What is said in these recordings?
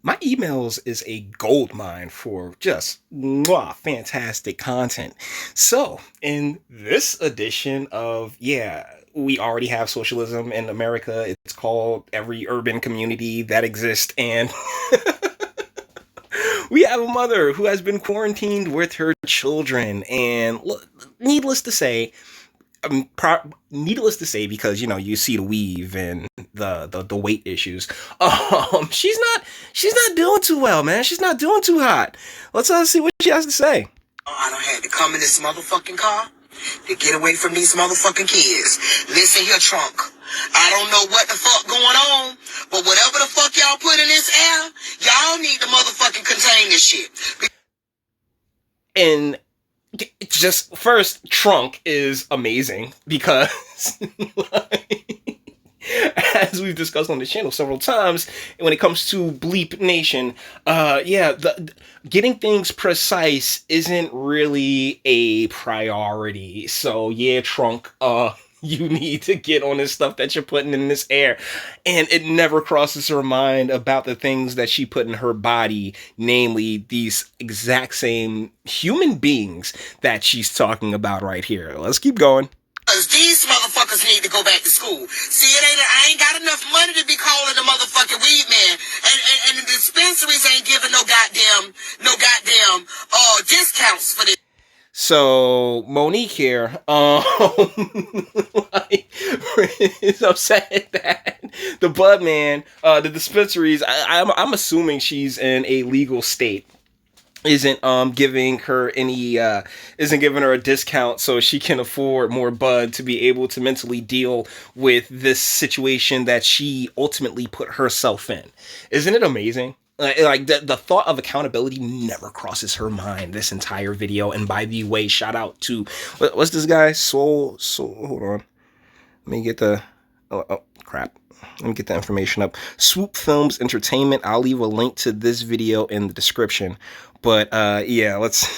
My emails is a gold mine for just fantastic content. So, in this edition of, we already have socialism in America. It's called every urban community that exists. And we have a mother who has been quarantined with her children. And needless to say, needless to say, because you see the weave and the weight issues. She's not doing too well, man. She's not doing too hot. Let's see what she has to say. I don't have to come in this motherfucking car to get away from these motherfucking kids. Listen here, trunk. I don't know what the fuck going on, but whatever the fuck y'all put in this air, y'all need to motherfucking contain this shit. And just first, trunk is amazing because as we've discussed on the channel several times, when it comes to Bleep Nation, getting things precise isn't really a priority. So yeah, trunk, you need to get on this stuff that you're putting in this air. And it never crosses her mind about the things that she put in her body, namely these exact same human beings that she's talking about right here. Let's keep going. Cause these motherfuckers need to go back to school. See, I ain't got enough money to be calling the motherfucking weed man. And the dispensaries ain't giving no goddamn discounts for this. So Monique here, is upset that the Budman, the dispensaries, I'm assuming she's in a legal state, isn't giving her a discount so she can afford more bud to be able to mentally deal with this situation that she ultimately put herself in. Isn't it amazing? Like the thought of accountability never crosses her mind this entire video. And by the way, shout out to what's this guy? Soul. Hold on, let me get the crap. Let me get the information up. Swoop Films Entertainment. I'll leave a link to this video in the description. But yeah, let's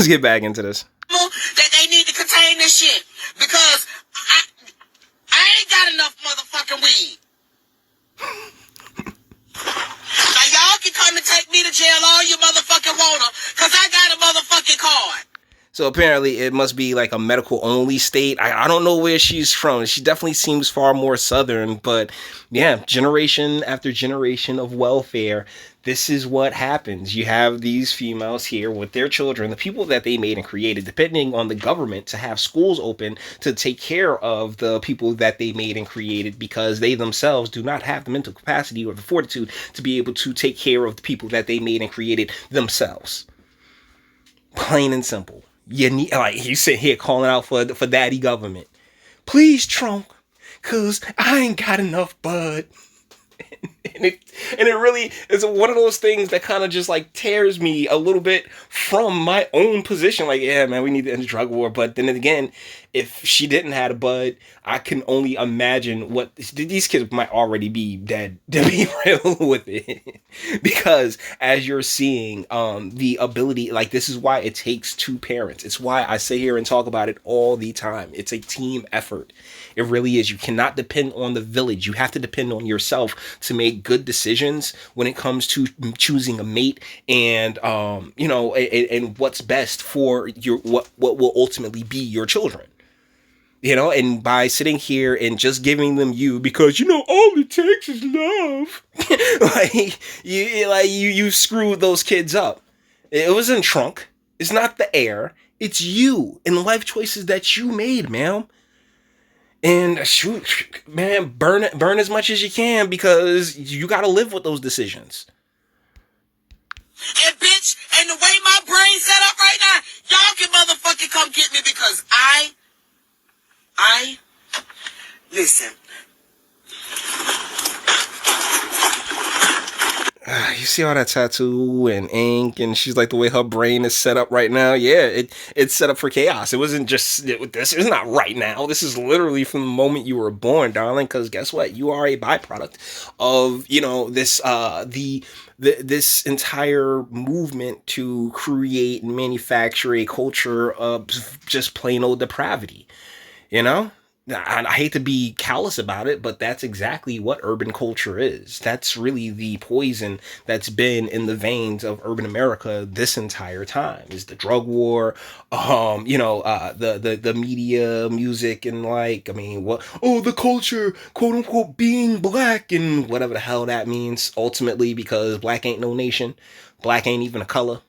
get back into this. That they need to contain this shit because I ain't got enough motherfucking weed. Now y'all can come and take me to jail all you motherfucking wanna, cause I got a motherfucking card. So apparently it must be like a medical only state. I don't know where she's from. She definitely seems far more southern, but yeah, generation after generation of welfare. This is what happens. You have these females here with their children, the people that they made and created, depending on the government to have schools open to take care of the people that they made and created, because they themselves do not have the mental capacity or the fortitude to be able to take care of the people that they made and created themselves. Plain and simple. You need, like, he's sitting here calling out for daddy government. Please, Trump, cause I ain't got enough bud. And it really is one of those things that kind of just like tears me a little bit from my own position. Like, yeah, man, we need to end the drug war. But then again, if she didn't have a bud, I can only imagine what these kids might already be dead, to be real with it. Because as you're seeing, the ability, like, this is why it takes two parents. It's why I sit here and talk about it all the time. It's a team effort. It really is. You cannot depend on the village. You have to depend on yourself to make good decisions when it comes to choosing a mate and, and what's best for your, what will ultimately be your children. And by sitting here and just giving them you because, all it takes is love. you screwed those kids up. It wasn't trunk. It's not the air. It's you and the life choices that you made, ma'am. And shoot, man, burn as much as you can because you got to live with those decisions. And bitch, and the way my brain's set up right now, y'all can motherfucking come get me because I listen. You see all that tattoo and ink, and she's like, the way her brain is set up right now. Yeah, it's set up for chaos. It wasn't just this. It's not right now. This is literally from the moment you were born, darling. Because guess what? You are a byproduct of this entire movement to create and manufacture a culture of just plain old depravity. I hate to be callous about it, but that's exactly what urban culture is. That's really the poison that's been in the veins of urban America this entire time. Is the drug war, the media, music, and like, I mean, what? Oh, the culture, quote unquote, being black and whatever the hell that means. Ultimately, because black ain't no nation, black ain't even a color.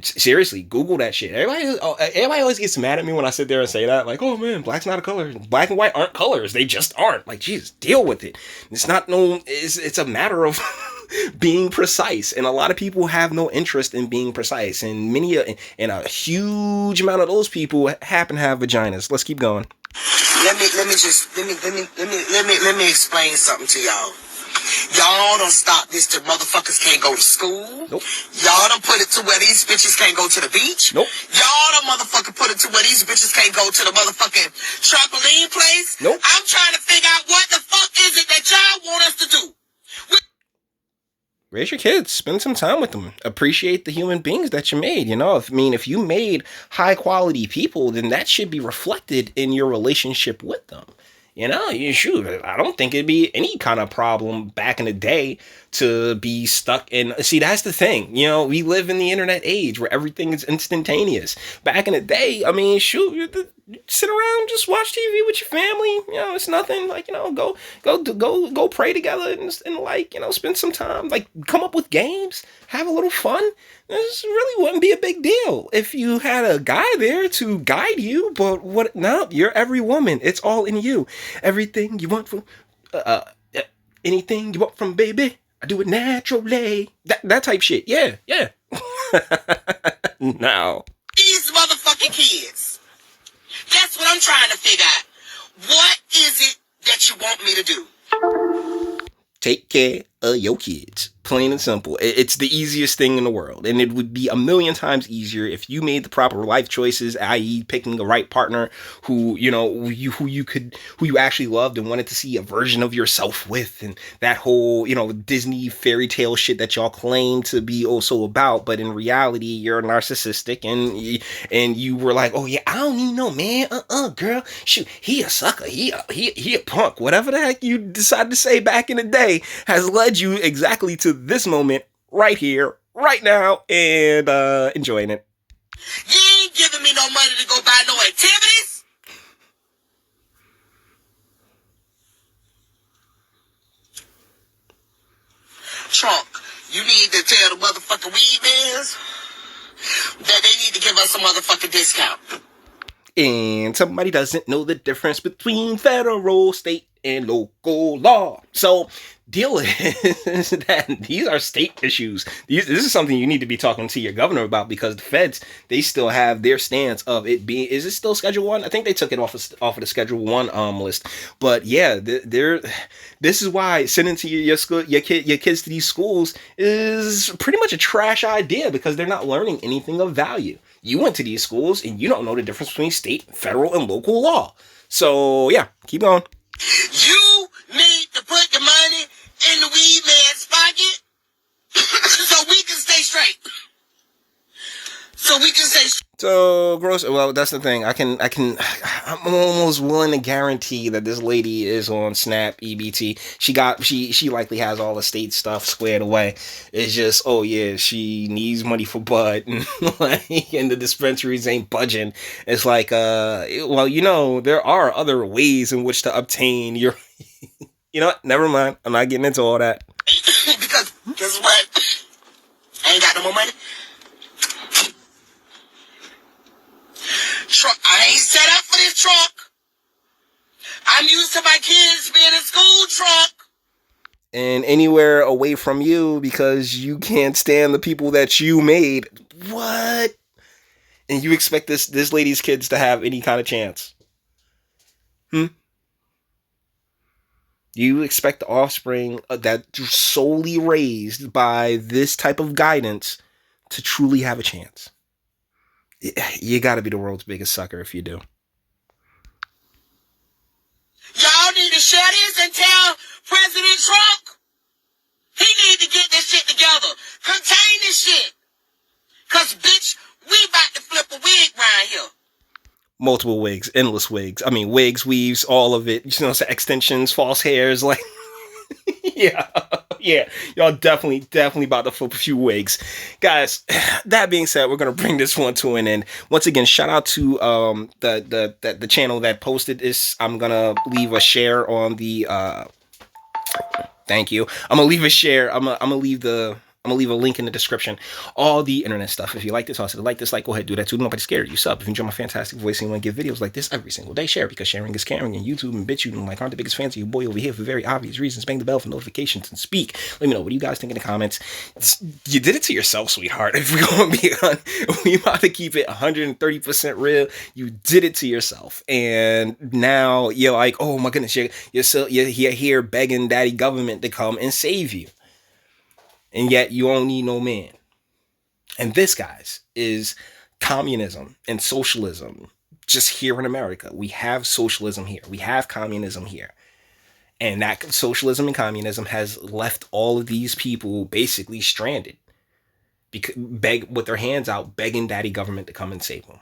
Seriously, Google that shit. Everybody always gets mad at me when I sit there and say that. Like, oh man, black's not a color. Black and white aren't colors. They just aren't. Like, Jesus, deal with it. It's not no. It's a matter of being precise, and a lot of people have no interest in being precise, and and a huge amount of those people happen to have vaginas. Let's keep going. Let me explain something to y'all. Y'all don't stop this till motherfuckers can't go to school. Nope. Y'all don't put it to where these bitches can't go to the beach. Nope. Y'all don't motherfucker put it to where these bitches can't go to the motherfucking trampoline place. Nope. I'm trying to figure out what the fuck is it that y'all want us to do. Raise your kids, spend some time with them, appreciate the human beings that you made. If you made high quality people, then that should be reflected in your relationship with them. Shoot, I don't think it'd be any kind of problem back in the day to be stuck in. See, that's the thing. We live in the internet age where everything is instantaneous. Back in the day, I mean, shoot, you sit around, just watch TV with your family. It's nothing. Like, go pray together and like, spend some time. Like, come up with games, have a little fun. This really wouldn't be a big deal if you had a guy there to guide you. But what? No, you're every woman. It's all in you. Everything you want from, anything you want from baby, I do it naturally. That type shit. Yeah. Now. These motherfucking kids. That's what I'm trying to figure out. What is it that you want me to do? Take care of your kids. Plain and simple. It's the easiest thing in the world, and it would be a million times easier if you made the proper life choices, i.e., picking the right partner who you actually loved and wanted to see a version of yourself with, and that whole Disney fairy tale shit that y'all claim to be so about, but in reality you're narcissistic, and you were like, oh yeah, I don't need no man, girl, shoot, he a sucker, he a punk, whatever the heck you decided to say back in the day has led you exactly to this moment right here, right now, and enjoying it. You ain't giving me no money to go buy no activities. Trunk, you need to tell the motherfucking weed mans that they need to give us a motherfucking discount. And somebody doesn't know the difference between federal, state, and local law. So deal is that these are state issues. This is something you need to be talking to your governor about, because the feds, they still have their stance of it being, is it still Schedule 1? I think they took it off of the Schedule 1 list. But yeah, this is why sending to your kids to these schools is pretty much a trash idea, because they're not learning anything of value. You went to these schools and you don't know the difference between state, federal, and local law. So yeah, keep going. You need to put the money in the weed man's pocket so we can stay straight. So gross. Well, that's the thing. I'm almost willing to guarantee that this lady is on SNAP EBT. She likely has all the state stuff squared away. It's just, oh yeah, she needs money for bud, and and the dispensaries ain't budging. It's like, there are other ways in which to obtain your. You know what? Never mind. I'm not getting into all that. Because guess what? I ain't got no more money. I ain't set up for this truck. I'm used to my kids being in school truck. And anywhere away from you because you can't stand the people that you made. What? And you expect this lady's kids to have any kind of chance? You expect the offspring that solely raised by this type of guidance to truly have a chance? You gotta be the world's biggest sucker if you do. Y'all need to share this and tell President Trump he need to get this shit together. Contain this shit. Cause bitch, we about to flip a wig round here. multiple wigs, endless wigs. I mean, wigs, weaves, all of it. You know, extensions, false hairs, like, yeah, yeah. Y'all definitely about to flip a few wigs, guys. That being said, we're gonna bring this one to an end. Once again, shout out to the channel that posted this. I'm gonna leave a share on the. Thank you. I'm gonna leave a share. I'm gonna leave a link in the description. All the internet stuff. If you like this, also like, dislike, go ahead, do that too. Nobody's scared. You sub. If you enjoy my fantastic voice and you want to give videos like this every single day, share, because sharing is caring. And YouTube and BitChute and like aren't the biggest fans of your boy over here for very obvious reasons. Bang the bell for notifications and speak. Let me know what do you guys think in the comments. You did it to yourself, sweetheart. If we're gonna be on, we about to keep it 130% real. You did it to yourself, and now you're like, oh my goodness, you're here begging daddy government to come and save you. And yet you don't need no man. And this, guys, is communism and socialism just here in America. We have socialism here. We have communism here. And that socialism and communism has left all of these people basically stranded. Beg with their hands out, begging daddy government to come and save them.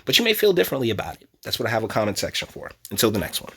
But you may feel differently about it. That's what I have a comment section for. Until the next one.